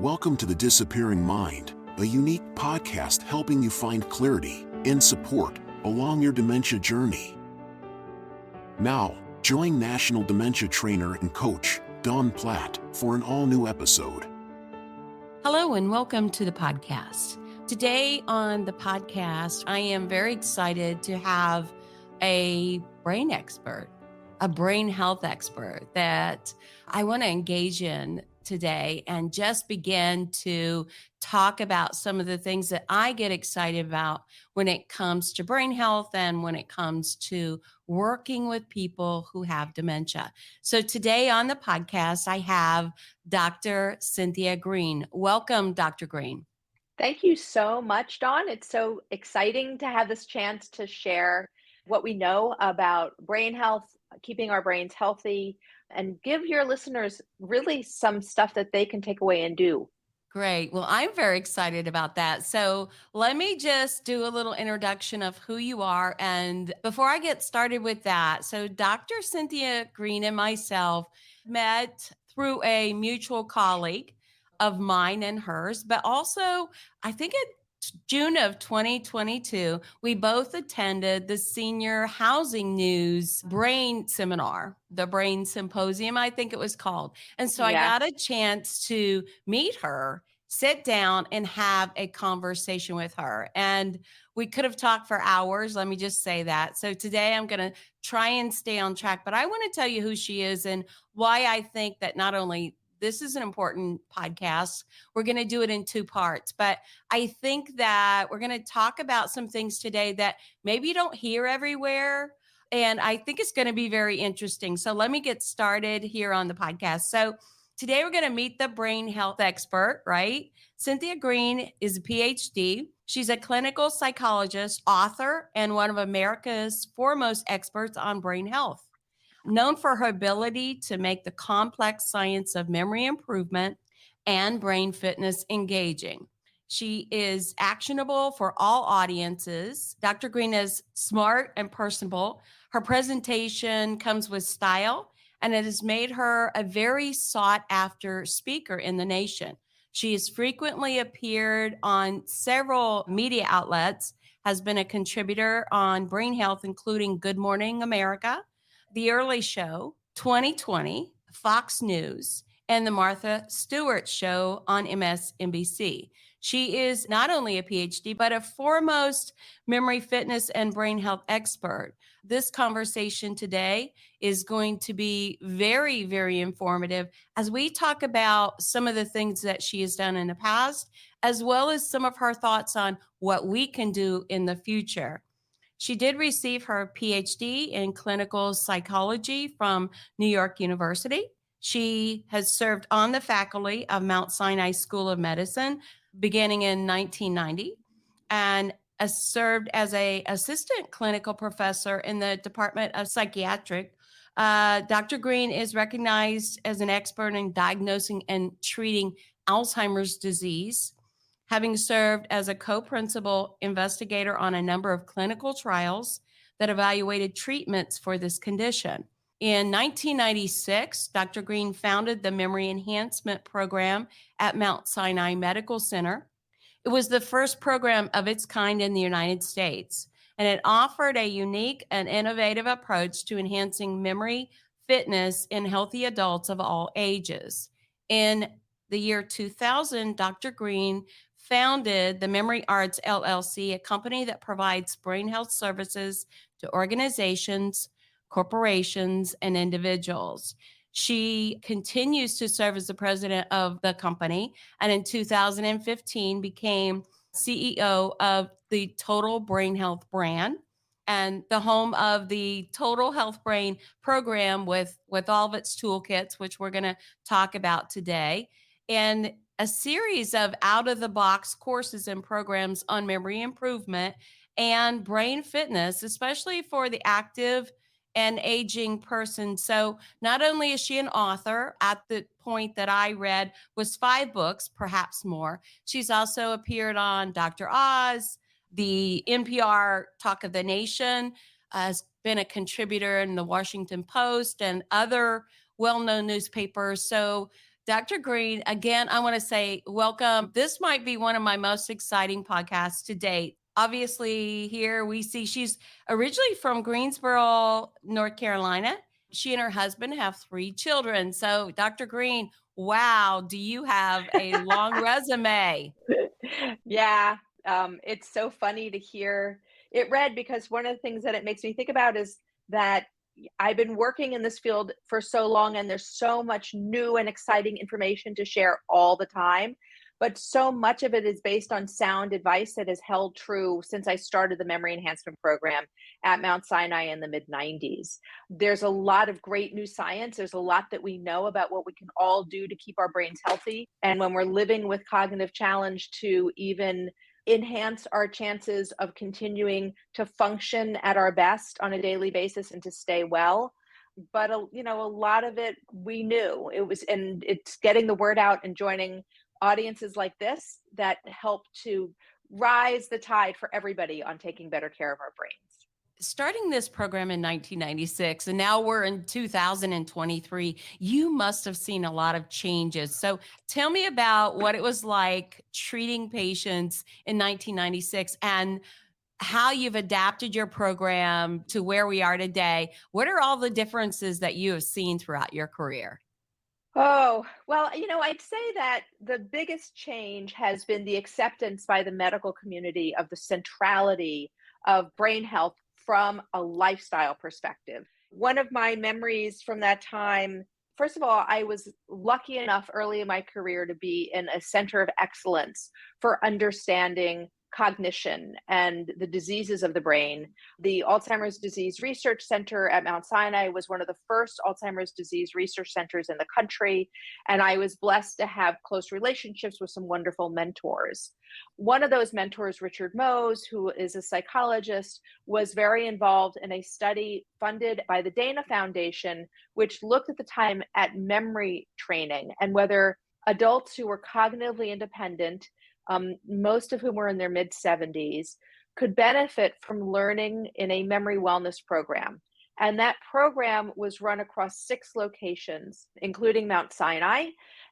Welcome to The Disappearing Mind, a unique podcast helping you find clarity and support along your dementia journey. Now, join National Dementia Trainer and Coach Dawn Platt for an all-new episode. Hello and welcome to the podcast. Today on the podcast, I am very excited to have a brain expert, a brain health expert that I want to engage in today and just begin to talk about some of the things that I get excited about when it comes to brain health and when it comes to working with people who have dementia. So today on the podcast, I have Dr. Cynthia Green. Welcome, Dr. Green. Thank you so much, Dawn. It's so exciting to have this chance to share what we know about brain health, keeping our brains healthy, and give your listeners really some stuff that they can take away and do. Great. Well, I'm very excited about that. So let me just do a little introduction of who you are. And before I get started with that, so Dr. Cynthia Green and myself met through a mutual colleague of mine and hers, but also I think June of 2022, we both attended the Senior Housing News Brain Seminar, the Brain Symposium, I think it was called. And so I got a chance to meet her, sit down and have a conversation with her. And we could have talked for hours. Let me just say that. So today I'm going to try and stay on track, but I want to tell you who she is and why I think that not only this is an important podcast. We're going to do it in two parts, but I think that we're going to talk about some things today that maybe you don't hear everywhere. And I think it's going to be very interesting. So let me get started here on the podcast. So today we're going to meet the brain health expert, right? Cynthia Green is a Ph.D. She's a clinical psychologist, author, and one of America's foremost experts on brain health. Known for her ability to make the complex science of memory improvement and brain fitness engaging. She is actionable for all audiences. Dr. Green is smart and personable. Her presentation comes with style, and it has made her a very sought-after speaker in the nation. She has frequently appeared on several media outlets, has been a contributor on brain health, including Good Morning America, The Early Show, 2020, Fox News, and the Martha Stewart Show on MSNBC. She is not only a PhD, but a foremost memory fitness and brain health expert. This conversation today is going to be very, very informative as we talk about some of the things that she has done in the past, as well as some of her thoughts on what we can do in the future. She did receive her Ph.D. in clinical psychology from New York University. She has served on the faculty of Mount Sinai School of Medicine beginning in 1990 and has served as an assistant clinical professor in the Department of Psychiatric. Dr. Green is recognized as an expert in diagnosing and treating Alzheimer's disease, having served as a co-principal investigator on a number of clinical trials that evaluated treatments for this condition. In 1996, Dr. Green founded the Memory Enhancement Program at Mount Sinai Medical Center. It was the first program of its kind in the United States, and it offered a unique and innovative approach to enhancing memory fitness in healthy adults of all ages. In the year 2000, Dr. Green founded the Memory Arts LLC, a company that provides brain health services to organizations, corporations, and individuals. She continues to serve as the president of the company, and in 2015 became CEO of the Total Brain Health brand and the home of the Total Health Brain program with all of its toolkits, which we're going to talk about today, and a series of out-of-the-box courses and programs on memory improvement and brain fitness, especially for the active and aging person. So not only is she an author, at the point that I read was 5 books, perhaps more. She's also appeared on Dr. Oz, the NPR Talk of the Nation, has been a contributor in the Washington Post and other well-known newspapers. So Dr. Green, again, I want to say welcome. This might be one of my most exciting podcasts to date. Obviously, here we see she's originally from Greensboro, North Carolina. She and her husband have 3 children. So, Dr. Green, wow, do you have a long resume? Yeah, it's so funny to hear it read because one of the things that it makes me think about is that I've been working in this field for so long and there's so much new and exciting information to share all the time. But so much of it is based on sound advice that has held true since I started the Memory Enhancement Program at Mount Sinai in the mid 90s. There's a lot of great new science. There's a lot that we know about what we can all do to keep our brains healthy. And when we're living with cognitive challenge, to even enhance our chances of continuing to function at our best on a daily basis and to stay well. But a lot of it we knew it was, and it's getting the word out and joining audiences like this that help to rise the tide for everybody on taking better care of our brains. Starting this program in 1996, and now we're in 2023, you must have seen a lot of changes. So tell me about what it was like treating patients in 1996 and how you've adapted your program to where we are today. What are all the differences that you have seen throughout your career? Oh, well, I'd say that the biggest change has been the acceptance by the medical community of the centrality of brain health from a lifestyle perspective. One of my memories from that time, first of all, I was lucky enough early in my career to be in a center of excellence for understanding cognition and the diseases of the brain. The Alzheimer's Disease Research Center at Mount Sinai was one of the first Alzheimer's disease research centers in the country, and I was blessed to have close relationships with some wonderful mentors. One of those mentors, Richard Mose, who is a psychologist, was very involved in a study funded by the Dana Foundation, which looked at the time at memory training and whether adults who were cognitively independent, most of whom were in their mid 70s, could benefit from learning in a memory wellness program. And that program was run across 6 locations, including Mount Sinai.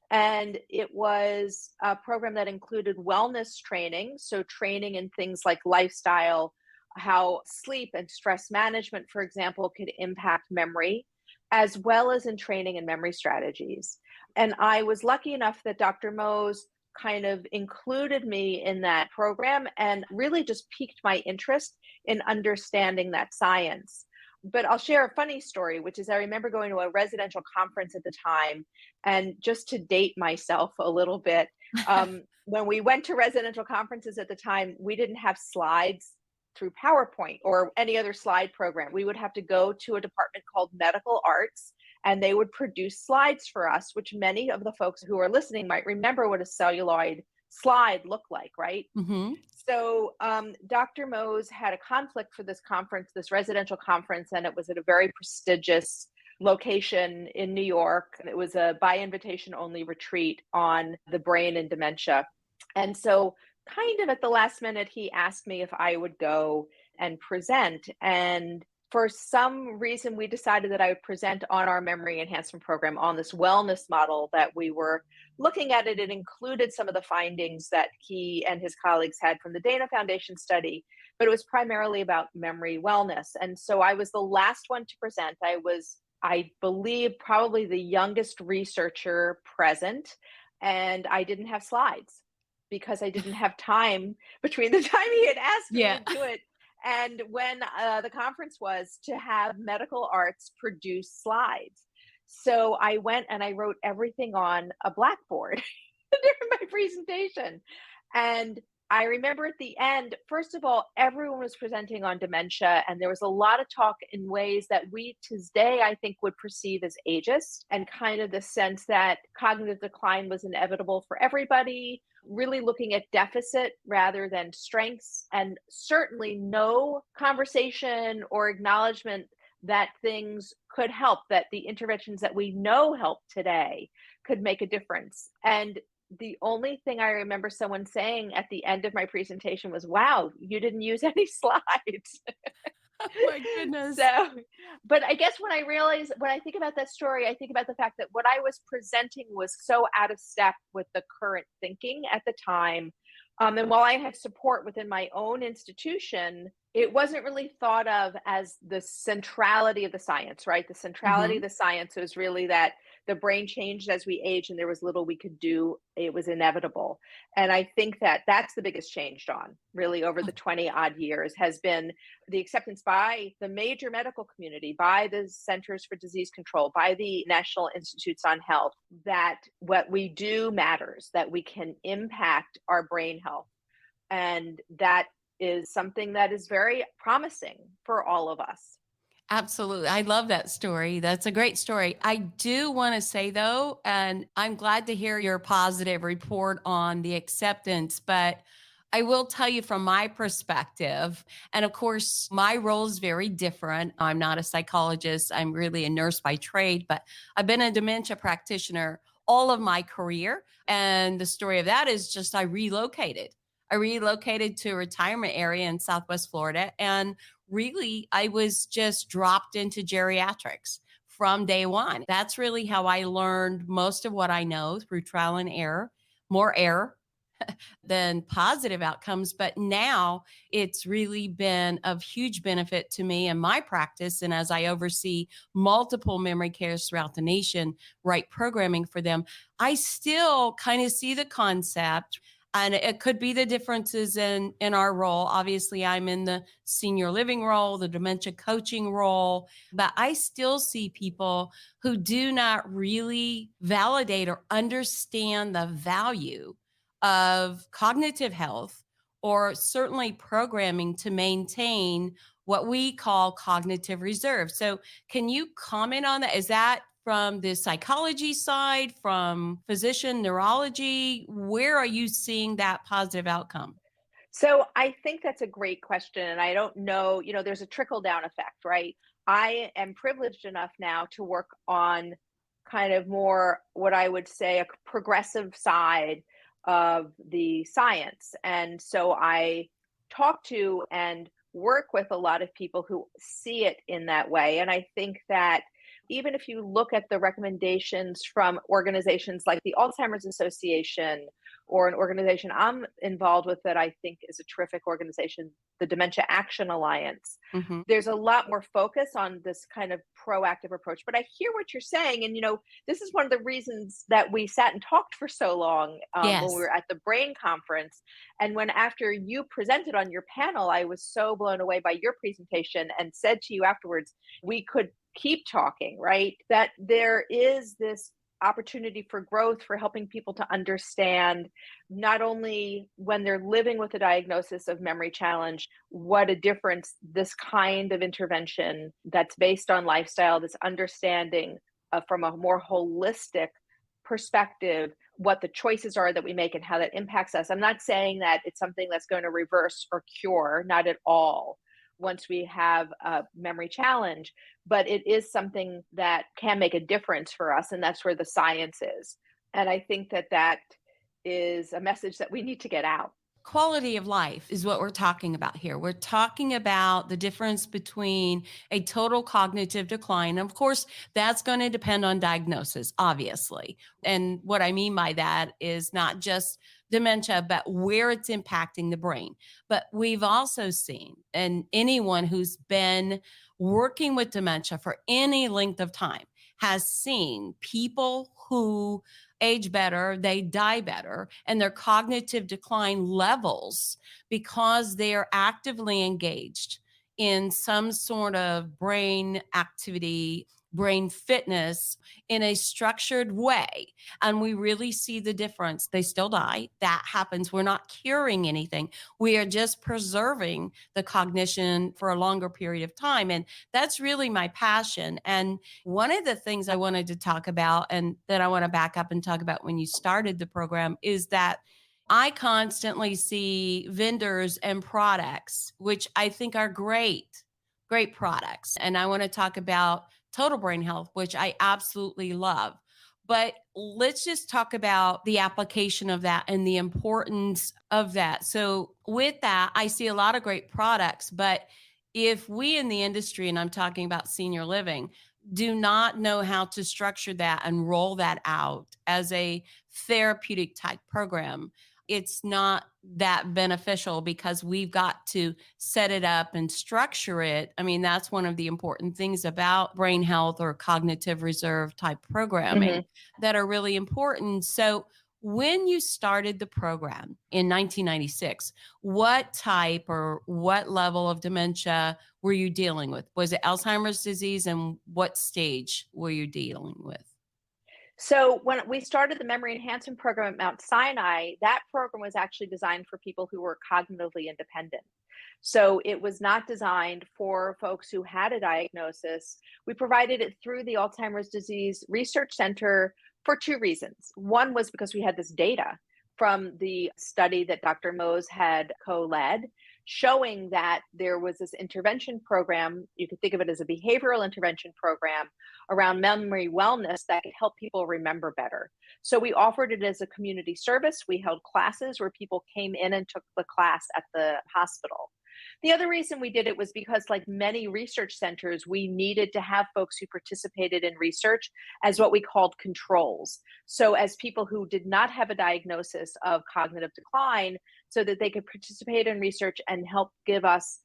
And it was a program that included wellness training, so training in things like lifestyle, how sleep and stress management, for example, could impact memory, as well as in training and memory strategies. And I was lucky enough that Dr. Mose kind of included me in that program and really just piqued my interest in understanding that science. But I'll share a funny story, which is I remember going to a residential conference at the time, and just to date myself a little bit, when we went to residential conferences at the time, we didn't have slides through PowerPoint or any other slide program. We would have to go to a department called Medical Arts, and they would produce slides for us, which many of the folks who are listening might remember what a celluloid slide looked like, right? Mm-hmm. So Dr. Mose had a conflict for this conference, this residential conference, and it was at a very prestigious location in New York. It was a by invitation only retreat on the brain and dementia. And so kind of at the last minute, he asked me if I would go and present. And for some reason, we decided that I would present on our memory enhancement program on this wellness model that we were looking at. It included some of the findings that he and his colleagues had from the Dana Foundation study, but it was primarily about memory wellness. And so I was the last one to present. I was, I believe, probably the youngest researcher present, and I didn't have slides because I didn't have time between the time he had asked me to do it and when the conference was to have Medical Arts produce slides. So I went and I wrote everything on a blackboard during my presentation. And I remember at the end, first of all, everyone was presenting on dementia, and there was a lot of talk in ways that we today, I think, would perceive as ageist, and kind of the sense that cognitive decline was inevitable for everybody, really looking at deficit rather than strengths, and certainly no conversation or acknowledgement that things could help, that the interventions that we know help today could make a difference. And the only thing I remember someone saying at the end of my presentation was, "Wow, you didn't use any slides." Oh my goodness. So, but I guess when I think about that story, I think about the fact that what I was presenting was so out of step with the current thinking at the time. And while I had support within my own institution, it wasn't really thought of as the centrality of the science, right? The centrality of Mhm. the science was really that the brain changed as we age and there was little we could do. It was inevitable. And I think that that's the biggest change, Dawn, really over the 20 odd years has been the acceptance by the major medical community, by the Centers for Disease Control, by the National Institutes on Health, that what we do matters, that we can impact our brain health. And that is something that is very promising for all of us. Absolutely. I love that story. That's a great story. I do want to say, though, and I'm glad to hear your positive report on the acceptance, but I will tell you from my perspective, and of course, my role is very different. I'm not a psychologist, I'm really a nurse by trade, but I've been a dementia practitioner all of my career. And the story of that is just I relocated. I relocated to a retirement area in Southwest Florida. And really, I was just dropped into geriatrics from day one. That's really how I learned most of what I know through trial and error, more error than positive outcomes. But now it's really been of huge benefit to me and my practice. And as I oversee multiple memory cares throughout the nation, write programming for them, I still kind of see the concept. And it could be the differences in our role. Obviously, I'm in the senior living role, the dementia coaching role, but I still see people who do not really validate or understand the value of cognitive health or certainly programming to maintain what we call cognitive reserve. So, can you comment on that? Is that from the psychology side, from physician neurology? Where are you seeing that positive outcome? So I think that's a great question. And I don't know, there's a trickle down effect, right? I am privileged enough now to work on kind of more what I would say a progressive side of the science. And so I talk to and work with a lot of people who see it in that way. And I think that even if you look at the recommendations from organizations like the Alzheimer's Association or an organization I'm involved with that I think is a terrific organization, the Dementia Action Alliance. Hmm. There's a lot more focus on this kind of proactive approach. But I hear what you're saying. And, this is one of the reasons that we sat and talked for so long when we Yes. were at the Brain Conference. And when after you presented on your panel, I was so blown away by your presentation and said to you afterwards, we could keep talking, right? That there is this opportunity for growth for helping people to understand not only when they're living with a diagnosis of memory challenge, what a difference this kind of intervention that's based on lifestyle, this understanding from a more holistic perspective, what the choices are that we make and how that impacts us. I'm not saying that it's something that's going to reverse or cure, not at all, once we have a memory challenge, but it is something that can make a difference for us. And that's where the science is. And I think that that is a message that we need to get out. Quality of life is what we're talking about here. We're talking about the difference between a total cognitive decline. Of course, that's going to depend on diagnosis, obviously. And what I mean by that is not just dementia, but where it's impacting the brain. But we've also seen, and anyone who's been working with dementia for any length of time has seen people who age better, they die better, and their cognitive decline levels because they are actively engaged in some sort of brain activity, brain fitness in a structured way. And we really see the difference. They still die. That happens. We're not curing anything. We are just preserving the cognition for a longer period of time. And that's really my passion. And one of the things I wanted to talk about, and that I want to back up and talk about when you started the program, is that I constantly see vendors and products, which I think are great, great products. And I want to talk about total brain health, which I absolutely love. But let's just talk about the application of that and the importance of that. So, with that, I see a lot of great products, but if we in the industry, and I'm talking about senior living, do not know how to structure that and roll that out as a therapeutic type program, it's not that beneficial because we've got to set it up and structure it. I mean, that's one of the important things about brain health or cognitive reserve type programming Mhm. that are really important. So, when you started the program in 1996, what type or what level of dementia were you dealing with? Was it Alzheimer's disease, and what stage were you dealing with? So when we started the Memory Enhancement Program at Mount Sinai, that program was actually designed for people who were cognitively independent. So it was not designed for folks who had a diagnosis. We provided it through the Alzheimer's Disease Research Center for two reasons. One was because we had this data from the study that Dr. Mose had co-led, showing that there was this intervention program. You could think of it as a behavioral intervention program around memory wellness that could help people remember better. So we offered it as a community service. We held classes where people came in and took the class at the hospital. The other reason we did it was because, like many research centers, we needed to have folks who participated in research as what we called controls. So, as people who did not have a diagnosis of cognitive decline, so that they could participate in research and help give us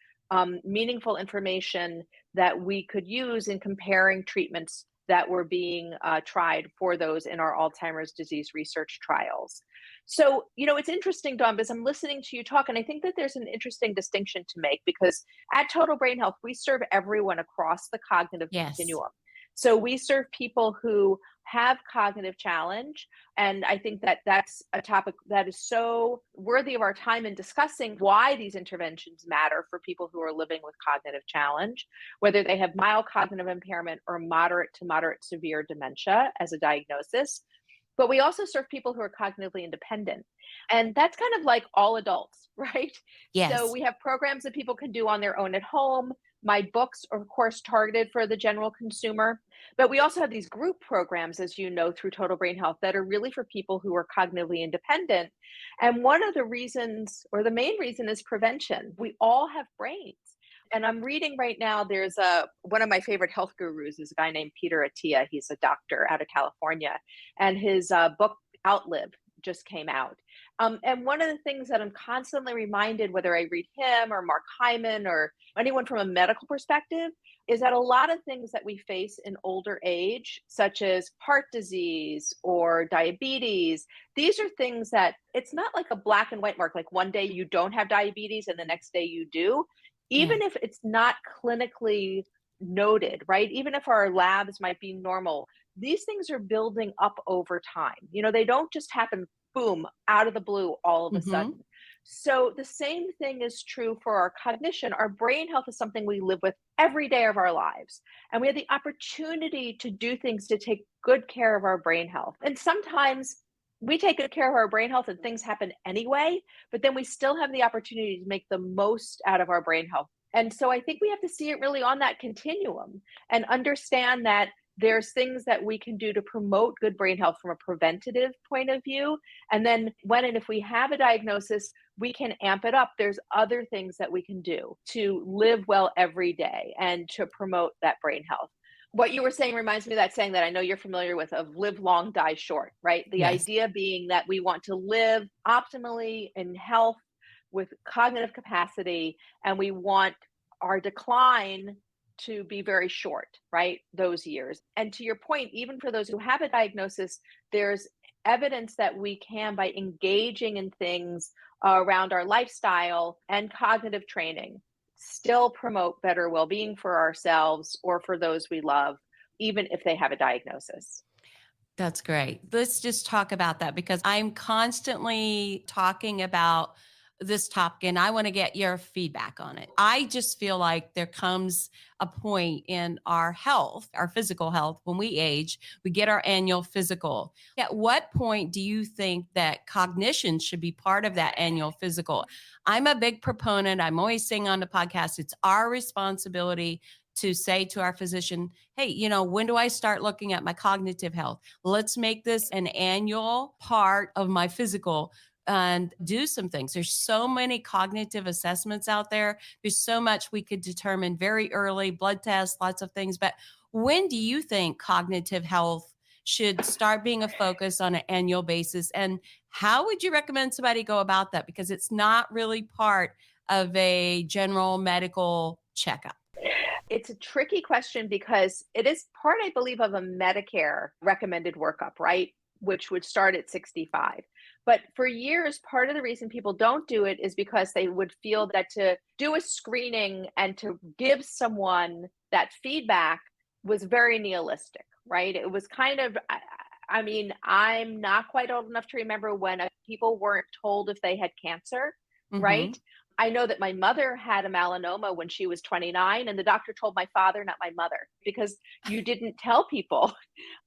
meaningful information that we could use in comparing treatments that were being tried for those in our Alzheimer's disease research trials. So, it's interesting, Dawn, because I'm listening to you talk, and I think that there's an interesting distinction to make because at Total Brain Health, we serve everyone across the cognitive Yes. continuum. So, we serve people who have cognitive challenge. And I think that that's a topic that is so worthy of our time in discussing why these interventions matter for people who are living with cognitive challenge, whether they have mild cognitive impairment or moderate to moderate severe dementia as a diagnosis. But we also serve people who are cognitively independent. And that's kind of like all adults, right? So Yes. we have programs that people can do on their own at home. My books are, of course, targeted for the general consumer. But we also have these group programs, as you know, through Total Brain Health that are really for people who are cognitively independent. And one of the reasons, or the main reason, is prevention. We all have brains. And I'm reading right now, there's one of my favorite health gurus is a guy named Peter Attia. He's a doctor out of California. And his book, Outlive, just came out. And one of the things that I'm constantly reminded, whether I read him or Mark Hyman or anyone from a medical perspective, is that a lot of things that we face in older age, such as heart disease or diabetes, these are things that it's not like a black and white mark, like one day you don't have diabetes and the next day you do. Yeah. Even if it's not clinically noted, right? Even if our labs might be normal, these things are building up over time. They don't just happen, boom, out of the blue all of a Hmm. sudden. So the same thing is true for our cognition. Our brain health is something we live with every day of our lives. And we have the opportunity to do things to take good care of our brain health. And sometimes we take good care of our brain health and things happen anyway, but then we still have the opportunity to make the most out of our brain health. And so I think we have to see it really on that continuum and understand that there's things that we can do to promote good brain health from a preventative point of view. And then when and if we have a diagnosis, we can amp it up. There's other things that we can do to live well every day and to promote that brain health. What you were saying reminds me of that saying that I know you're familiar with of live long, die short, right? The Yes. idea being that we want to live optimally in health with cognitive capacity, and we want our decline to be very short, right? Those years. And to your point, even for those who have a diagnosis, there's evidence that we can, by engaging in things around our lifestyle and cognitive training, still promote better well being for ourselves or for those we love, even if they have a diagnosis. That's great. Let's just talk about that because I'm constantly talking about this topic and I want to get your feedback on it. I just feel like there comes a point in our health, our physical health, when we age, we get our annual physical. At what point do you think that cognition should be part of that annual physical? I'm a big proponent. I'm always saying on the podcast, it's our responsibility to say to our physician, hey, when do I start looking at my cognitive health? Let's make this an annual part of my physical. and do some things. There's so many cognitive assessments out there. There's so much we could determine very early, blood tests, lots of things. But when do you think cognitive health should start being a focus on an annual basis? And how would you recommend somebody go about that? Because it's not really part of a general medical checkup. It's a tricky question because it is part, I believe, of a Medicare recommended workup, right? Which would start at 65. But for years, part of the reason people don't do it is because they would feel that to do a screening and to give someone that feedback was very nihilistic, right? It was kind of, I mean, I'm not quite old enough to remember when people weren't told if they had cancer, Hmm. right? I know that my mother had a melanoma when she was 29, and the doctor told my father, not my mother, because you didn't tell people.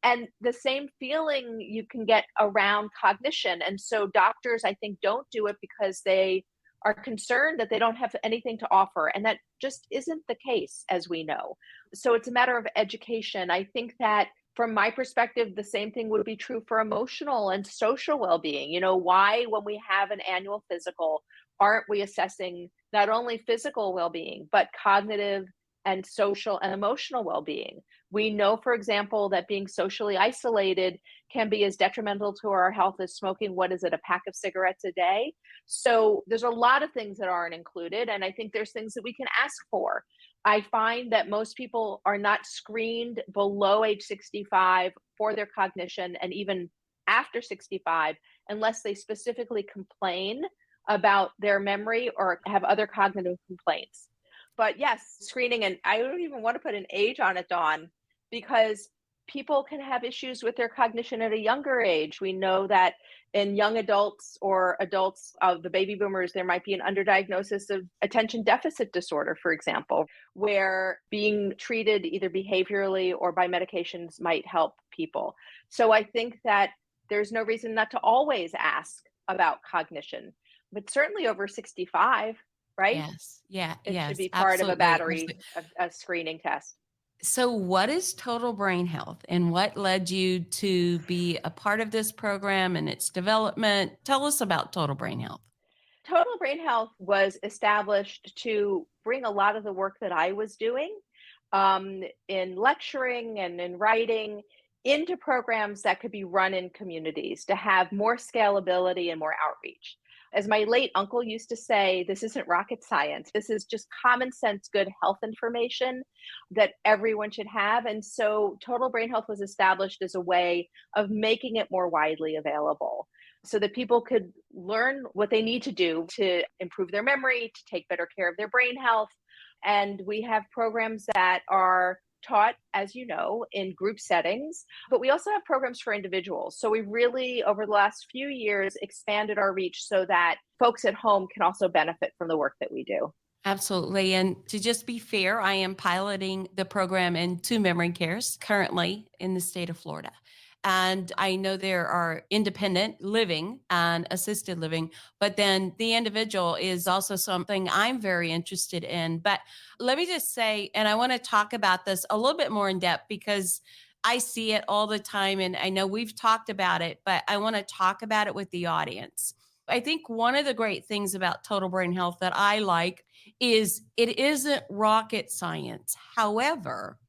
And the same feeling you can get around cognition. And so doctors, I think, don't do it because they are concerned that they don't have anything to offer. And that just isn't the case, as we know. So it's a matter of education. I think that from my perspective, the same thing would be true for emotional and social well being. You know, why, when we have an annual physical, aren't we assessing not only physical well being, but cognitive and social and emotional well being? We know, for example, that being socially isolated can be as detrimental to our health as smoking, what is it, a pack of cigarettes a day? So there's a lot of things that aren't included. And I think there's things that we can ask for. I find that most people are not screened below age 65 for their cognition, and even after 65, unless they specifically complain about their memory or have other cognitive complaints. But yes, screening, and I don't even want to put an age on it, Dawn, because people can have issues with their cognition at a younger age. We know that in young adults or adults of the baby boomers, there might be an underdiagnosis of attention deficit disorder, for example, where being treated either behaviorally or by medications might help people. So I think that there's no reason not to always ask about cognition, but certainly over 65, right? Yes. Yeah. It should Yes. be part of a Absolutely. battery, of a screening test. So, what is total brain health and what led you to be a part of this program and its development? Tell us about total brain health. Total Brain Health was established to bring a lot of the work that I was doing in lecturing and in writing into programs that could be run in communities to have more scalability and more outreach. As my late uncle used to say, this isn't rocket science. This is just common sense, good health information that everyone should have. And so Total Brain Health was established as a way of making it more widely available so that people could learn what they need to do to improve their memory, to take better care of their brain health. And we have programs that are taught, as you know, in group settings, but we also have programs for individuals. So we really, over the last few years, expanded our reach so that folks at home can also benefit from the work that we do. Absolutely. And to just be fair, I am piloting the program in two memory cares currently in the state of Florida. And I know there are independent living and assisted living, but then the individual is also something I'm very interested in. But let me just say, and I want to talk about this a little bit more in depth because I see it all the time. And I know we've talked about it, but I want to talk about it with the audience. I think one of the great things about total brain health that I like is it isn't rocket science. However,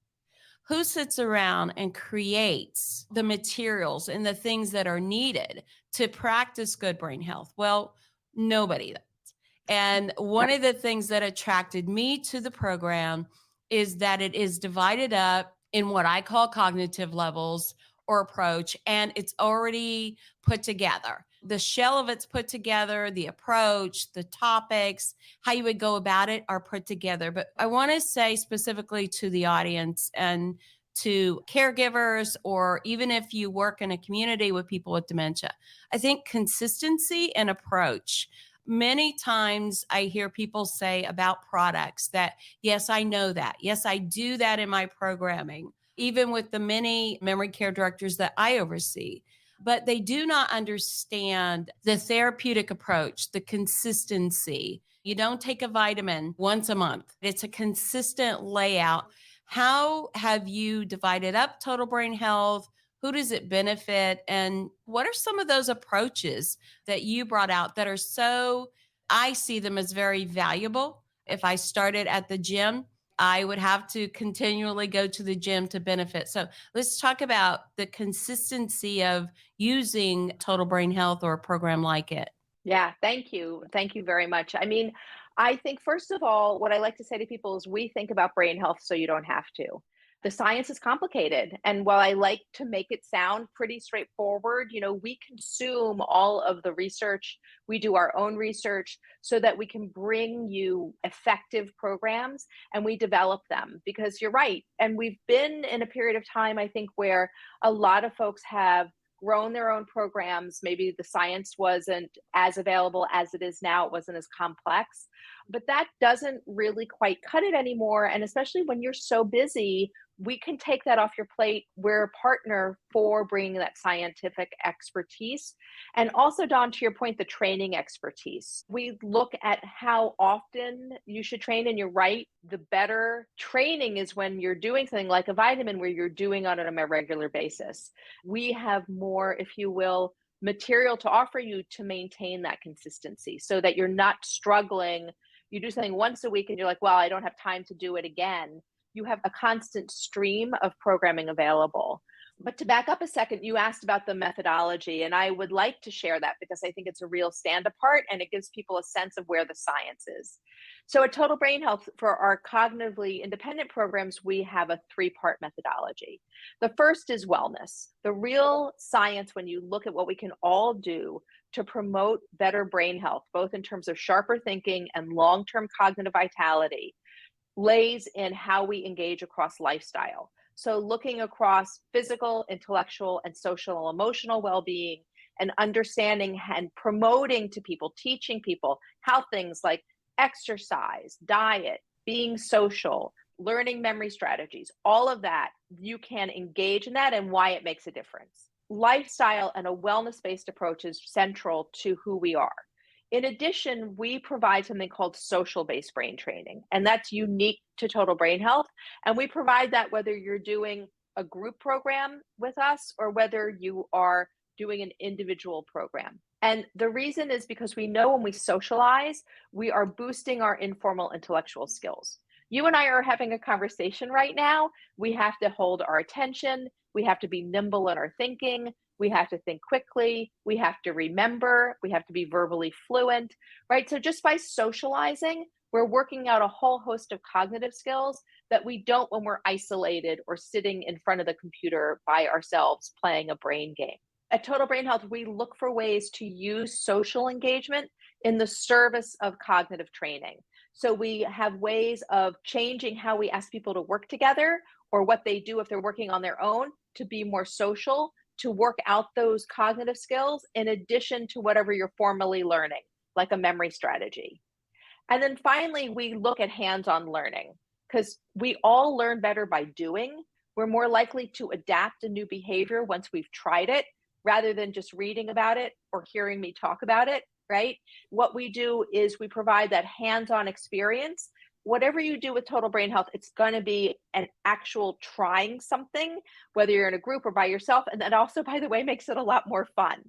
who sits around and creates the materials and the things that are needed to practice good brain health? Well, nobody does. And one Right. of the things that attracted me to the program is that it is divided up in what I call cognitive levels or approach, and it's already put together. The shell of it's put together, the approach, the topics, how you would go about it are put together. But I want to say specifically to the audience and to caregivers, or even if you work in a community with people with dementia, I think consistency and approach. Many times I hear people say about products that, yes, I know that. Yes, I do that in my programming, even with the many memory care directors that I oversee. But they do not understand the therapeutic approach, the consistency. You don't take a vitamin once a month, it's a consistent layout. How have you divided up total brain health? Who does it benefit? And what are some of those approaches that you brought out that are so, I see them as very valuable? If I started at the gym, I would have to continually go to the gym to benefit. So let's talk about the consistency of using Total Brain Health or a program like it. Yeah, thank you. Thank you very much. I mean, I think, first of all, what I like to say to people is we think about brain health so you don't have to. The science is complicated. And while I like to make it sound pretty straightforward, we consume all of the research, we do our own research so that we can bring you effective programs and we develop them because you're right. And we've been in a period of time, I think, where a lot of folks have grown their own programs. Maybe the science wasn't as available as it is now, it wasn't as complex, but that doesn't really quite cut it anymore. And especially when you're so busy, we can take that off your plate. We're a partner for bringing that scientific expertise. And also, Dawn, to your point, the training expertise. We look at how often you should train, and you're right. The better training is when you're doing something like a vitamin where you're doing on a regular basis. We have more, if you will, material to offer you to maintain that consistency so that you're not struggling. You do something once a week and you're like, well, I don't have time to do it again. You have a constant stream of programming available. But to back up a second, you asked about the methodology, and I would like to share that because I think it's a real stand apart and it gives people a sense of where the science is. So at Total Brain Health, for our cognitively independent programs, we have a 3-part methodology. The first is wellness. The real science, when you look at what we can all do to promote better brain health, both in terms of sharper thinking and long-term cognitive vitality, lays in how we engage across lifestyle. So looking across physical, intellectual, and social and emotional well-being, and understanding and promoting to people, teaching people how things like exercise, diet, being social, learning memory strategies, all of that, you can engage in that and why it makes a difference. Lifestyle and a wellness-based approach is central to who we are. In addition, we provide something called social-based brain training, and that's unique to Total Brain Health. And we provide that whether you're doing a group program with us or whether you are doing an individual program. And the reason is because we know when we socialize, we are boosting our informal intellectual skills. You and I are having a conversation right now. We have to hold our attention. We have to be nimble in our thinking. We have to think quickly. We have to remember. We have to be verbally fluent, right? So just by socializing, we're working out a whole host of cognitive skills that we don't when we're isolated or sitting in front of the computer by ourselves playing a brain game. At Total Brain Health, we look for ways to use social engagement in the service of cognitive training. So we have ways of changing how we ask people to work together or what they do if they're working on their own to be more social, to work out those cognitive skills in addition to whatever you're formally learning, like a memory strategy. And then finally, we look at hands-on learning because we all learn better by doing. We're more likely to adapt a new behavior once we've tried it rather than just reading about it or hearing me talk about it, right? What we do is we provide that hands-on experience. Whatever you do with Total Brain Health, it's going to be an actual trying something, whether you're in a group or by yourself. And that also, by the way, makes it a lot more fun.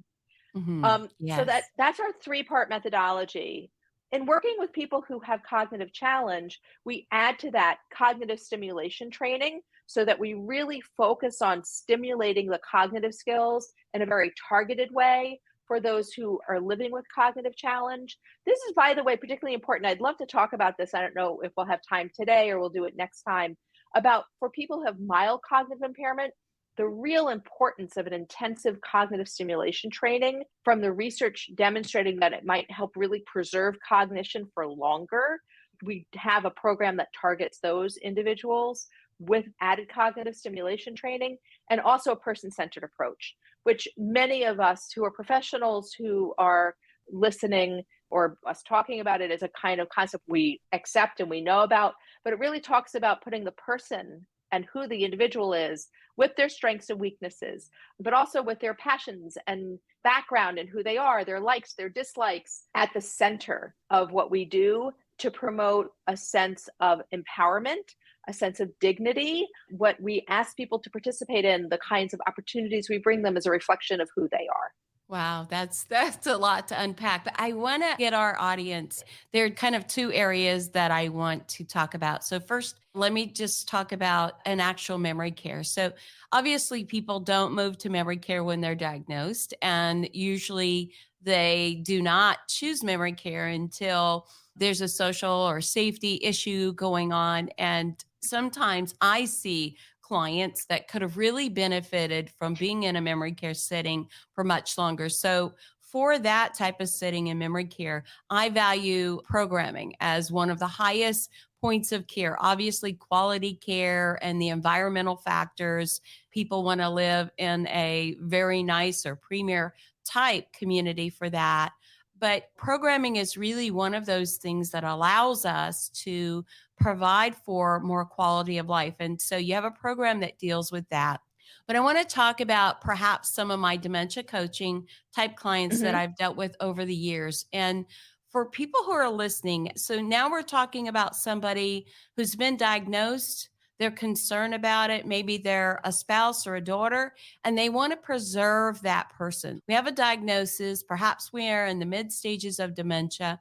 So Yes. that's our 3-part methodology. In working with people who have cognitive challenge, we add to that cognitive stimulation training so that we really focus on stimulating the cognitive skills in a very targeted way for those who are living with cognitive challenge. This is, by the way, particularly important. I'd love to talk about this. I don't know if we'll have time today or we'll do it next time, about for people who have mild cognitive impairment, the real importance of an intensive cognitive stimulation training from the research demonstrating that it might help really preserve cognition for longer. We have a program that targets those individuals with added cognitive stimulation training and also a person-centered approach, which many of us who are professionals who are listening or us talking about it is a kind of concept we accept and we know about, but it really talks about putting the person and who the individual is with their strengths and weaknesses, but also with their passions and background and who they are, their likes, their dislikes at the center of what we do to promote a sense of empowerment, a sense of dignity. What we ask people to participate in, the kinds of opportunities we bring them, is a reflection of who they are. Wow, that's a lot to unpack. But I want to get our audience. There are kind of two areas that I want to talk about. So first, let me just talk about an actual memory care. So obviously people don't move to memory care when they're diagnosed, and usually they do not choose memory care until there's a social or safety issue going on. And sometimes I see clients that could have really benefited from being in a memory care setting for much longer. So for that type of setting in memory care, I value programming as one of the highest points of care. Obviously, quality care and the environmental factors. People want to live in a very nice or premier type community for that. But programming is really one of those things that allows us to provide for more quality of life. And so you have a program that deals with that. But I want to talk about perhaps some of my dementia coaching type clients that Mhm. I've dealt with over the years. And for people who are listening, so now we're talking about somebody who's been diagnosed, they're concerned about it. Maybe they're a spouse or a daughter, and they want to preserve that person. We have a diagnosis, perhaps we are in the mid stages of dementia.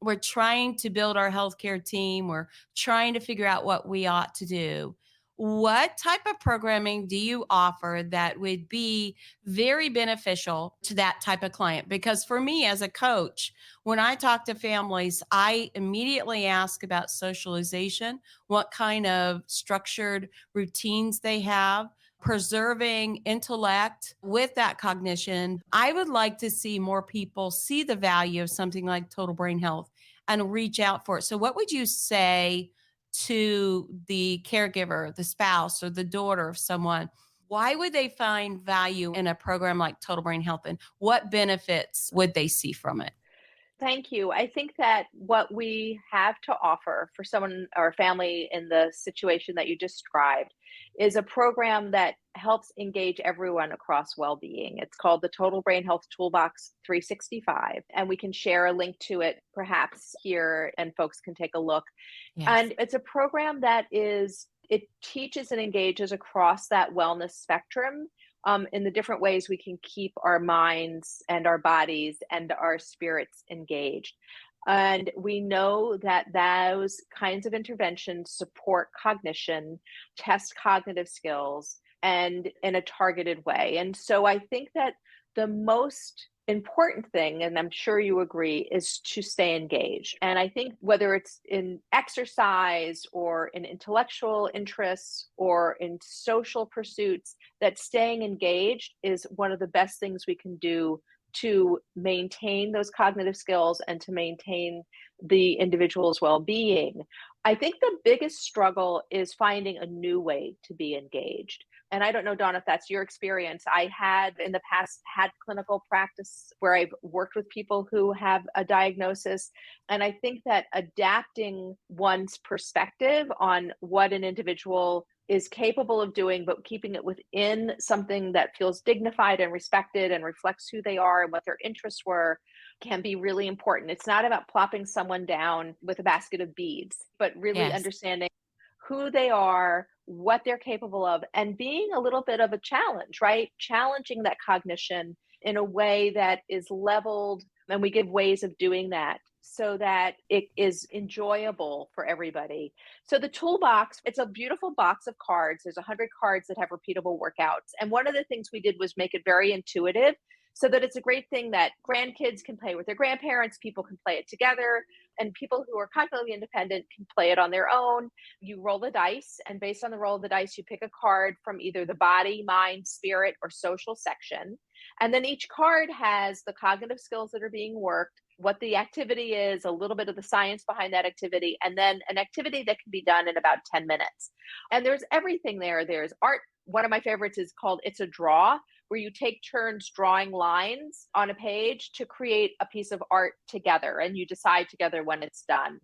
We're trying to build our healthcare team. We're trying to figure out what we ought to do. What type of programming do you offer that would be very beneficial to that type of client? Because for me as a coach, when I talk to families, I immediately ask about socialization, what kind of structured routines they have, preserving intellect with that cognition. I would like to see more people see the value of something like total brain health and reach out for it. So, what would you say to the caregiver, the spouse, or the daughter of someone? Why would they find value in a program like Total Brain Health, and what benefits would they see from it? Thank you. I think that what we have to offer for someone or family in the situation that you described is a program that helps engage everyone across well-being. It's called the Total Brain Health Toolbox 365, and we can share a link to it perhaps here and folks can take a look. Yes. And it's a program that it teaches and engages across that wellness spectrum, in the different ways we can keep our minds and our bodies and our spirits engaged. And we know that those kinds of interventions support cognition, test cognitive skills, and in a targeted way. And so I think that the most important thing, and I'm sure you agree, is to stay engaged. And I think whether it's in exercise or in intellectual interests or in social pursuits, that staying engaged is one of the best things we can do to maintain those cognitive skills and to maintain the individual's well-being. I think the biggest struggle is finding a new way to be engaged. And I don't know, Dawn, if that's your experience. I had in the past had clinical practice where I've worked with people who have a diagnosis. And I think that adapting one's perspective on what an individual is capable of doing, but keeping it within something that feels dignified and respected and reflects who they are and what their interests were, can be really important. It's not about plopping someone down with a basket of beads, but really Yes. understanding who they are, what they're capable of, and being a little bit of a challenge, right? Challenging that cognition in a way that is leveled. And we give ways of doing that so that it is enjoyable for everybody. So the toolbox, it's a beautiful box of cards. There's 100 cards that have repeatable workouts. And one of the things we did was make it very intuitive so that it's a great thing that grandkids can play with their grandparents, people can play it together, and people who are cognitively independent can play it on their own. You roll the dice, and based on the roll of the dice, you pick a card from either the body, mind, spirit, or social section. And then each card has the cognitive skills that are being worked, what the activity is, a little bit of the science behind that activity, and then an activity that can be done in about 10 minutes. And there's everything there. There's art. One of my favorites is called It's a Draw, where you take turns drawing lines on a page to create a piece of art together, and you decide together when it's done.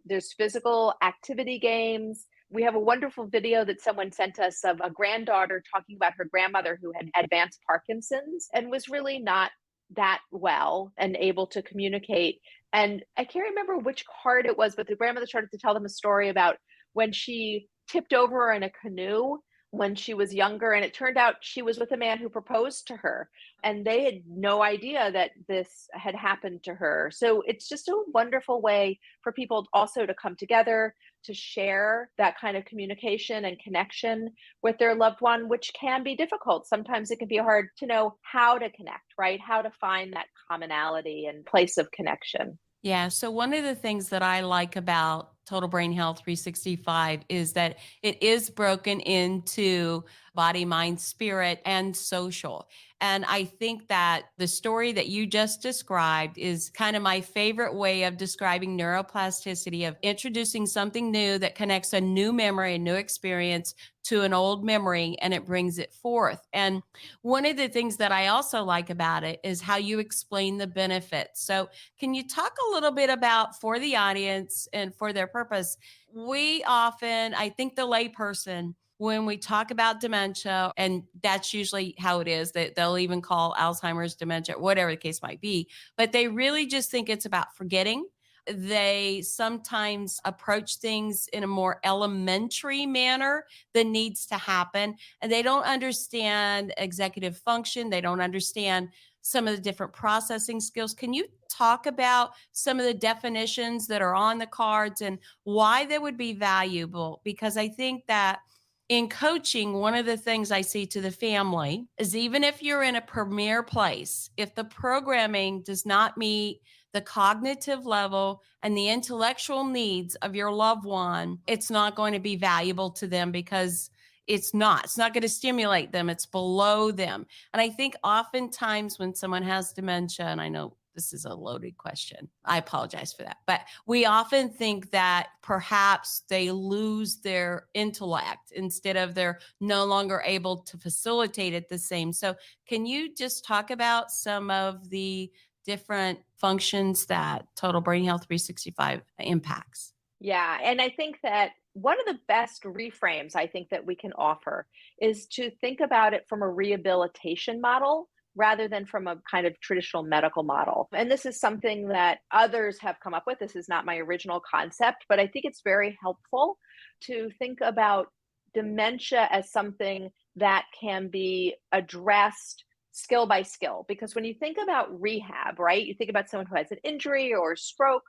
There's physical activity games. We have a wonderful video that someone sent us of a granddaughter talking about her grandmother who had advanced Parkinson's and was really not that well and able to communicate. And I can't remember which card it was, but the grandmother started to tell them a story about when she tipped over in a canoe when she was younger. And it turned out she was with a man who proposed to her. And they had no idea that this had happened to her. So it's just a wonderful way for people also to come together, to share that kind of communication and connection with their loved one, which can be difficult. Sometimes it can be hard to know how to connect, right? How to find that commonality and place of connection. Yeah. So one of the things that I like about Total Brain Health 365 is that it is broken into body, mind, spirit, and social. And I think that the story that you just described is kind of my favorite way of describing neuroplasticity, of introducing something new that connects a new memory, a new experience to an old memory, and it brings it forth. And one of the things that I also like about it is how you explain the benefits. So can you talk a little bit about, for the audience and for their purpose, we often, I think the layperson, when we talk about dementia, and that's usually how it is, that they'll even call Alzheimer's dementia, whatever the case might be, but they really just think it's about forgetting. They sometimes approach things in a more elementary manner than needs to happen. And they don't understand executive function. They don't understand some of the different processing skills. Can you talk about some of the definitions that are on the cards and why they would be valuable? Because I think that in coaching, one of the things I see to the family is, even if you're in a premier place, if the programming does not meet the cognitive level and the intellectual needs of your loved one, it's not going to be valuable to them, because it's not going to stimulate them. It's below them. And I think oftentimes when someone has dementia, and I know this is a loaded question, I apologize for that, but we often think that perhaps they lose their intellect instead of they're no longer able to facilitate it the same. So can you just talk about some of the different functions that Total Brain Health 365 impacts? Yeah. And I think that one of the best reframes I think that we can offer is to think about it from a rehabilitation model rather than from a kind of traditional medical model. And this is something that others have come up with. This is not my original concept, but I think it's very helpful to think about dementia as something that can be addressed skill by skill. Because when you think about rehab, right, you think about someone who has an injury or a stroke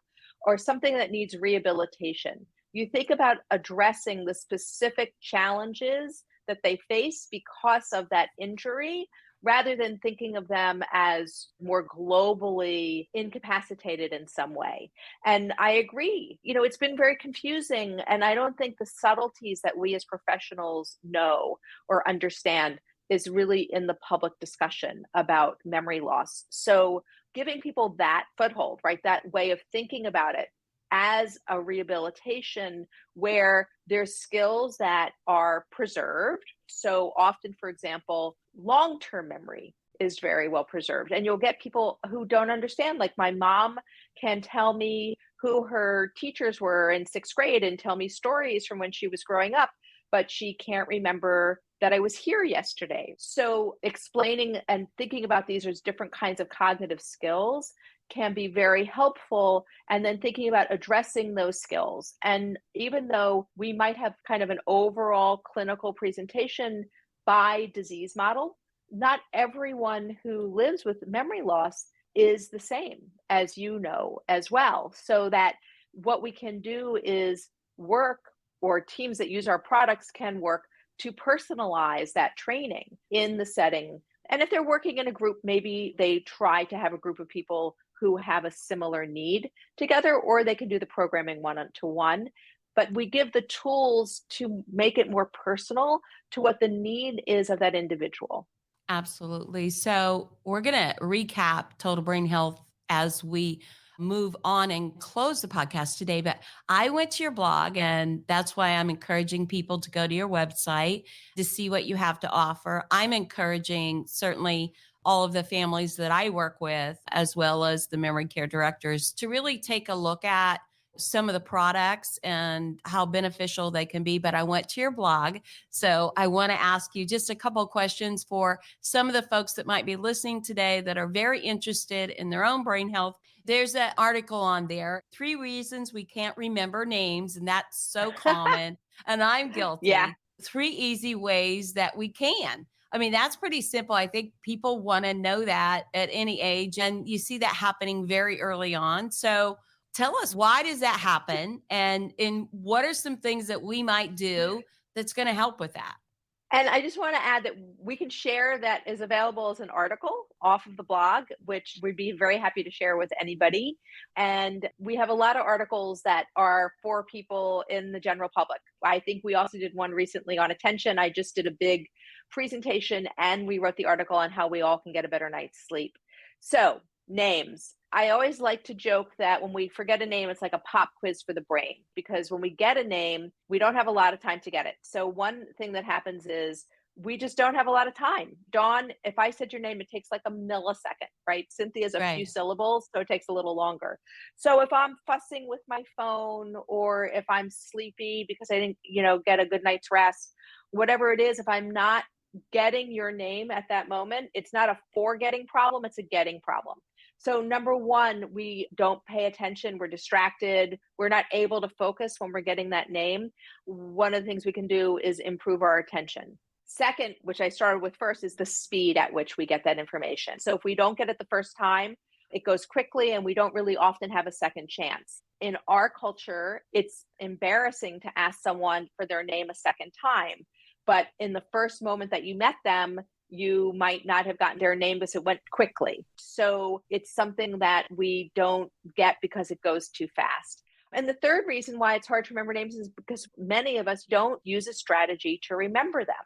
or something that needs rehabilitation. You think about addressing the specific challenges that they face because of that injury, rather than thinking of them as more globally incapacitated in some way. And I agree, it's been very confusing. And I don't think the subtleties that we as professionals know or understand is really in the public discussion about memory loss. So giving people that foothold, right, that way of thinking about it as a rehabilitation where there's skills that are preserved. So often, for example, long-term memory is very well preserved. And you'll get people who don't understand. Like my mom can tell me who her teachers were in sixth grade and tell me stories from when she was growing up, but she can't remember that I was here yesterday. So explaining and thinking about these as different kinds of cognitive skills can be very helpful. And then thinking about addressing those skills. And even though we might have kind of an overall clinical presentation by disease model, not everyone who lives with memory loss is the same, as you know as well. So that what we can do is work, or teams that use our products can work to personalize that training in the setting. And if they're working in a group, maybe they try to have a group of people who have a similar need together, or they can do the programming one-to-one. But we give the tools to make it more personal to what the need is of that individual. Absolutely. So we're going to recap Total Brain Health as we move on and close the podcast today. But I went to your blog, and that's why I'm encouraging people to go to your website to see what you have to offer. I'm encouraging certainly all of the families that I work with, as well as the memory care directors, to really take a look at some of the products and how beneficial they can be. But I went to your blog. So I want to ask you just a couple of questions for some of the folks that might be listening today that are very interested in their own brain health. There's an article on there, 3 reasons we can't remember names. And that's so common. And I'm Yeah. guilty. 3 easy ways that we can. I mean, that's pretty simple. I think people want to know that at any age. And you see that happening very early on. So tell us, why does that happen? And what are some things that we might do that's going to help with that? And I just want to add that we can share that is available as an article off of the blog, which we'd be very happy to share with anybody. And we have a lot of articles that are for people in the general public. I think we also did one recently on attention. I just did a big presentation and we wrote the article on how we all can get a better night's sleep. So, names. I always like to joke that when we forget a name, it's like a pop quiz for the brain, because when we get a name, we don't have a lot of time to get it. So one thing that happens is we just don't have a lot of time. Dawn, if I said your name, it takes like a millisecond, right? Cynthia's a few Right. syllables, so it takes a little longer. So if I'm fussing with my phone, or if I'm sleepy because I didn't, get a good night's rest, whatever it is, if I'm not getting your name at that moment, it's not a forgetting problem, it's a getting problem. So number one, we don't pay attention. We're distracted. We're not able to focus when we're getting that name. One of the things we can do is improve our attention. Second, which I started with first, is the speed at which we get that information. So if we don't get it the first time, it goes quickly and we don't really often have a second chance. In our culture, it's embarrassing to ask someone for their name a second time. But in the first moment that you met them, you might not have gotten their name because it went quickly. So it's something that we don't get because it goes too fast. And the third reason why it's hard to remember names is because many of us don't use a strategy to remember them.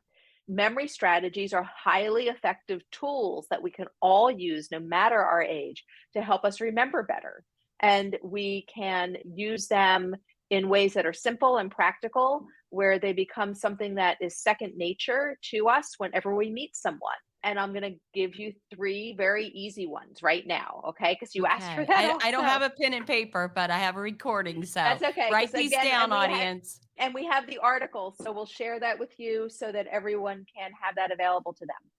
Memory strategies are highly effective tools that we can all use, no matter our age, to help us remember better. And we can use them in ways that are simple and practical, where they become something that is second nature to us whenever we meet someone. And I'm going to give you 3 very easy ones right now, okay? Because you asked for Okay. that I don't also. have a pen and paper, but I have a recording. So That's okay. write Because these again, down, audience. and we have the article, so we'll share that with you so that everyone can have that available to them.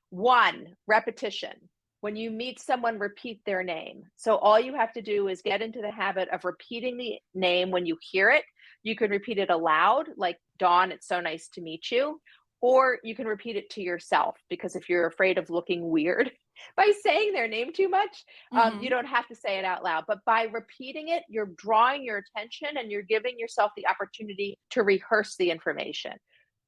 1, repetition. When you meet someone, repeat their name. So all you have to do is get into the habit of repeating the name when you hear it. You can repeat it aloud, like, Dawn, it's so nice to meet you. Or you can repeat it to yourself, because if you're afraid of looking weird by saying their name too much, you Hmm. don't have to say it out loud. But by repeating it, you're drawing your attention and you're giving yourself the opportunity to rehearse the information.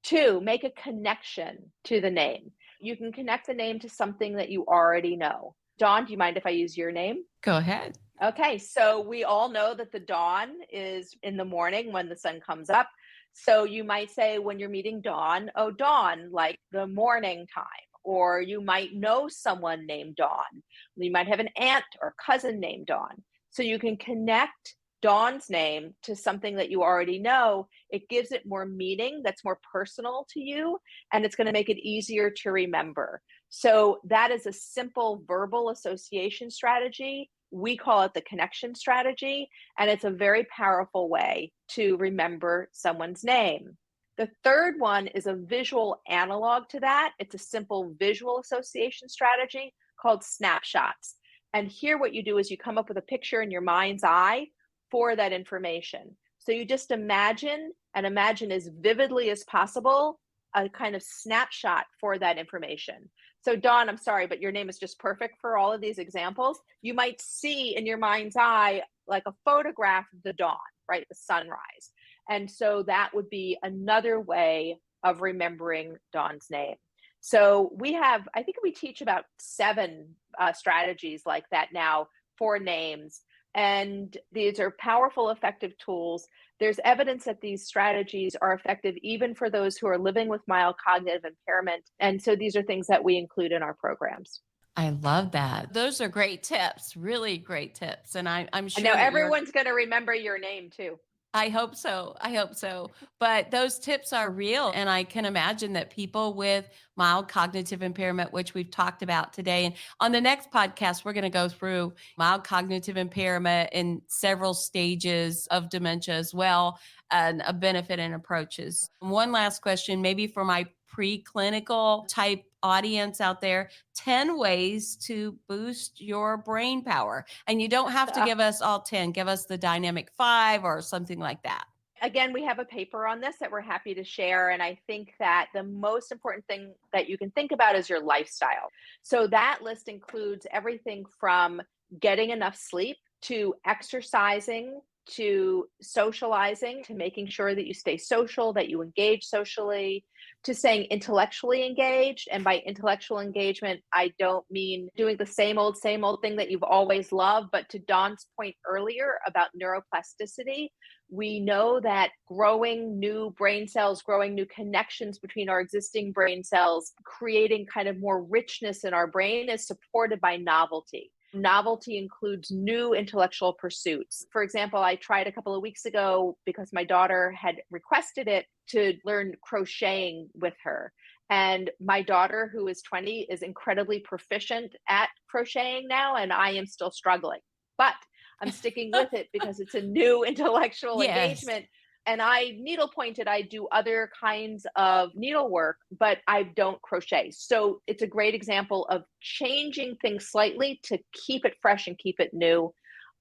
2, make a connection to the name. You can connect the name to something that you already know. Dawn, do you mind if I use your name? Go ahead. Okay, so we all know that the dawn is in the morning when the sun comes up. So you might say when you're meeting Dawn, oh, Dawn, like the morning time. Or you might know someone named Dawn. You might have an aunt or cousin named Dawn. So you can connect Dawn's name to something that you already know. It gives it more meaning, that's more personal to you, and it's going to make it easier to remember. So that is a simple verbal association strategy. We call it the connection strategy, and it's a very powerful way to remember someone's name. The third one is a visual analog to that. It's a simple visual association strategy called snapshots. And here, what you do is you come up with a picture in your mind's eye for that information. So you just imagine, and imagine as vividly as possible, a kind of snapshot for that information. So Dawn, I'm sorry, but your name is just perfect for all of these examples. You might see in your mind's eye like a photograph of the dawn, right? The sunrise. And so that would be another way of remembering Dawn's name. So I think we teach about 7 strategies like that now for names. And these are powerful, effective tools. There's evidence that these strategies are effective even for those who are living with mild cognitive impairment. And so these are things that we include in our programs. I love that. Those are great tips, really great tips. And I'm And now sure that everyone's going to remember your name too. I hope so. I hope so. But those tips are real. And I can imagine that people with mild cognitive impairment, which we've talked about today, and on the next podcast, we're going to go through mild cognitive impairment in several stages of dementia as well, and a benefit and approaches. One last question, maybe for my preclinical type audience out there, 10 ways to boost your brain power. And you don't have to give us all 10, give us the dynamic 5 or something like that. Again, we have a paper on this that we're happy to share. And I think that the most important thing that you can think about is your lifestyle. So that list includes everything from getting enough sleep to exercising to socializing, to making sure that you stay social, that you engage socially, to staying intellectually engaged. And by intellectual engagement, I don't mean doing the same old thing that you've always loved, but to Dawn's point earlier about neuroplasticity, we know that growing new brain cells, growing new connections between our existing brain cells, creating kind of more richness in our brain is supported by novelty. Novelty includes new intellectual pursuits. For example, I tried a couple of weeks ago because my daughter had requested it to learn crocheting with her. And my daughter, who is 20, is incredibly proficient at crocheting now, and I am still struggling. But I'm sticking with it because it's a new intellectual Yes. engagement. And I needlepointed, I do other kinds of needlework, but I don't crochet. So it's a great example of changing things slightly to keep it fresh and keep it new.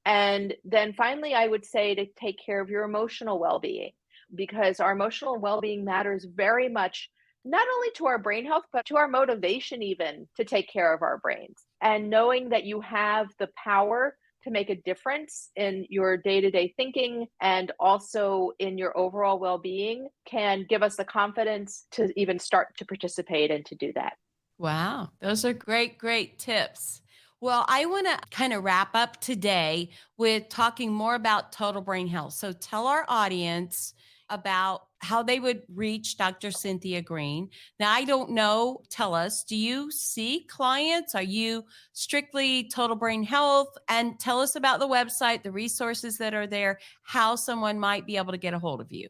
And then finally, I would say to take care of your emotional well-being, because our emotional well-being matters very much, not only to our brain health, but to our motivation even to take care of our brains. And knowing that you have the power to make a difference in your day-to-day thinking and also in your overall well-being can give us the confidence to even start to participate and to do that. Wow, those are great, great tips. Well, I want to kind of wrap up today with talking more about total brain health. So tell our audience about how they would reach Dr. Cynthia Green. Now, I don't know, tell us, do you see clients? Are you strictly total brain health? And tell us about the website, the resources that are there, how someone might be able to get a hold of you.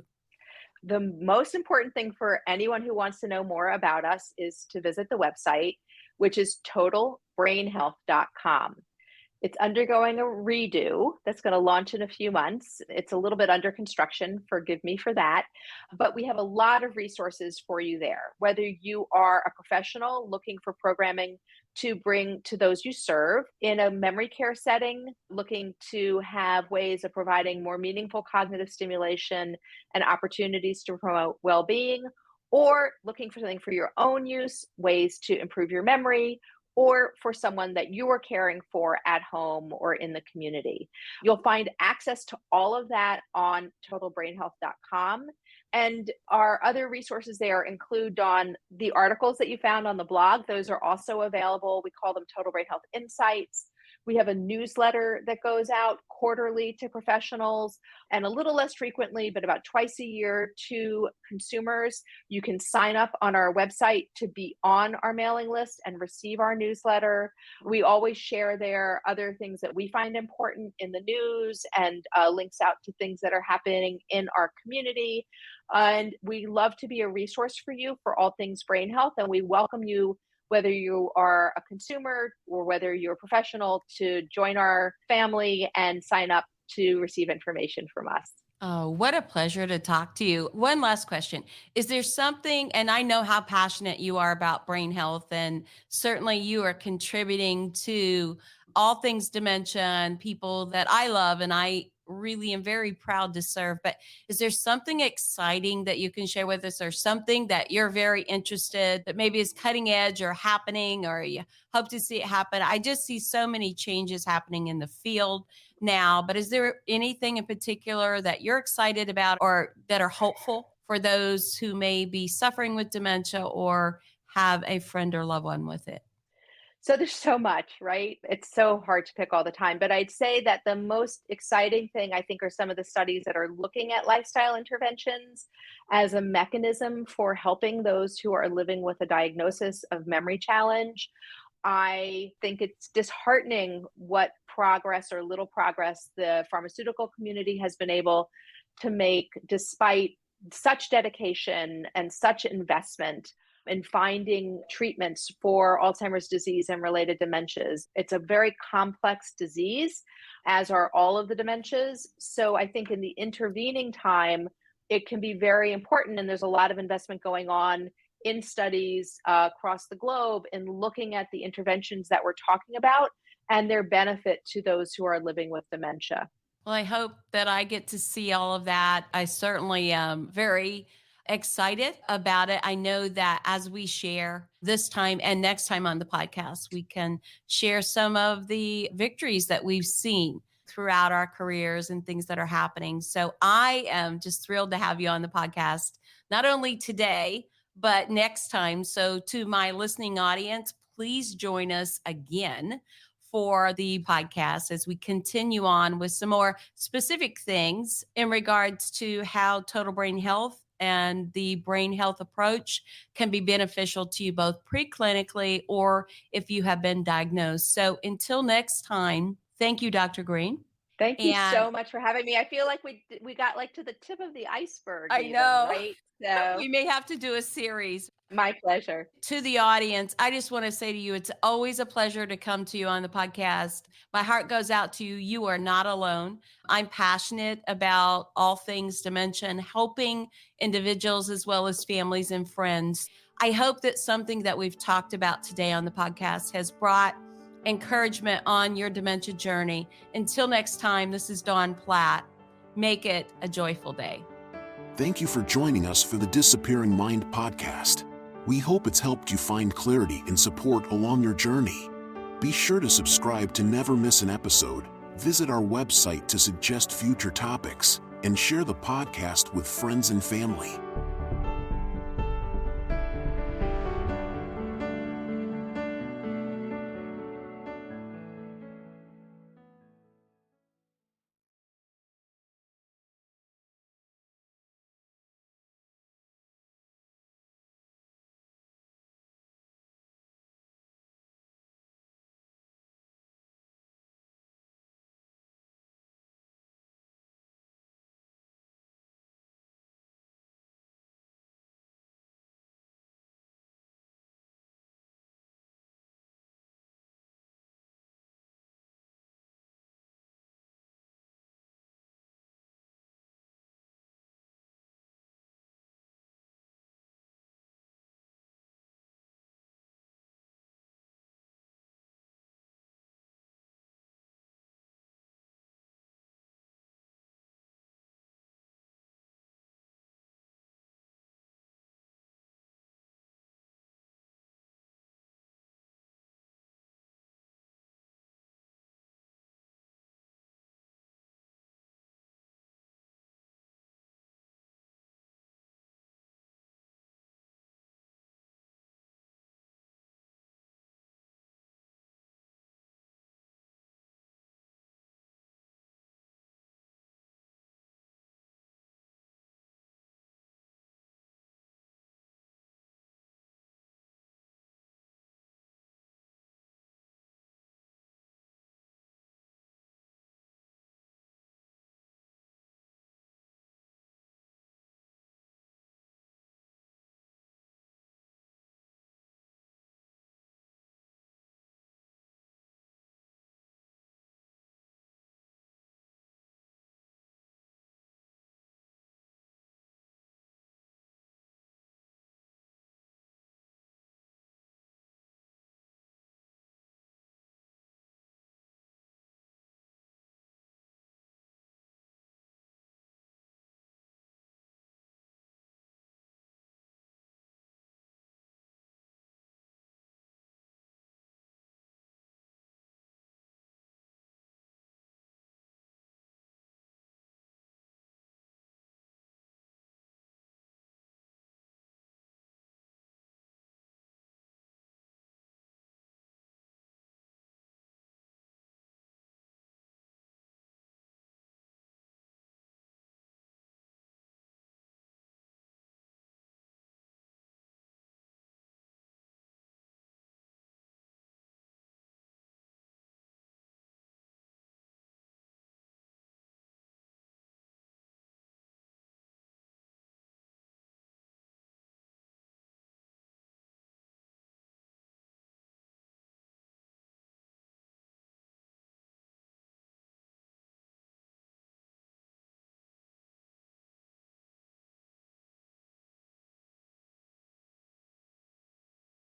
The most important thing for anyone who wants to know more about us is to visit the website, which is totalbrainhealth.com. It's undergoing a redo that's going to launch in a few months. It's a little bit under construction, forgive me for that. But we have a lot of resources for you there. Whether you are a professional looking for programming to bring to those you serve in a memory care setting, looking to have ways of providing more meaningful cognitive stimulation and opportunities to promote well-being, or looking for something for your own use, ways to improve your memory, or for someone that you are caring for at home or in the community. You'll find access to all of that on totalbrainhealth.com. And our other resources there include, Dawn, the articles that you found on the blog. Those are also available. We call them Total Brain Health Insights. We have a newsletter that goes out quarterly to professionals and a little less frequently, but about twice a year to consumers. You can sign up on our website to be on our mailing list and receive our newsletter. We always share there other things that we find important in the news and links out to things that are happening in our community. And we love to be a resource for you for all things brain health. And we welcome you, whether you are a consumer or whether you're a professional, to join our family and sign up to receive information from us. Oh, what a pleasure to talk to you. One last question. Is there something, and I know how passionate you are about brain health, and certainly you are contributing to all things dementia and people that I love, and I really am very proud to serve. But is there something exciting that you can share with us, or something that you're very interested that maybe is cutting edge or happening, or you hope to see it happen? I just see so many changes happening in the field now, but is there anything in particular that you're excited about or that are hopeful for those who may be suffering with dementia or have a friend or loved one with it? So there's so much, right? It's so hard to pick all the time. But I'd say that the most exciting thing, I think, are some of the studies that are looking at lifestyle interventions as a mechanism for helping those who are living with a diagnosis of memory challenge. I think it's disheartening what progress or little progress the pharmaceutical community has been able to make despite such dedication and such investment in finding treatments for Alzheimer's disease and related dementias. It's a very complex disease, as are all of the dementias. So I think in the intervening time, it can be very important. And there's a lot of investment going on in studies across the globe in looking at the interventions that we're talking about and their benefit to those who are living with dementia. Well, I hope that I get to see all of that. I certainly am very excited about it. I know that as we share this time and next time on the podcast, we can share some of the victories that we've seen throughout our careers and things that are happening. So I am just thrilled to have you on the podcast, not only today, but next time. So to my listening audience, please join us again for the podcast as we continue on with some more specific things in regards to how total brain health and the brain health approach can be beneficial to you both preclinically or if you have been diagnosed. So until next time, thank you, Dr. Green. Thank you And so much for having me. I feel like we got like to the tip of the iceberg I even, know right? So we may have to do a series. my pleasure. To the audience, I just want to say to you, it's always a pleasure to come to you on the podcast. My heart goes out to you. You are not alone. I'm passionate about all things dementia and helping individuals as well as families and friends. I hope that something that we've talked about today on the podcast has brought encouragement on your dementia journey. Until next time, this is Dawn Platt. Make it a joyful day. Thank you for joining us for the Disappearing Mind podcast. We hope it's helped you find clarity and support along your journey. Be sure to subscribe to never miss an episode, visit our website to suggest future topics, and share the podcast with friends and family.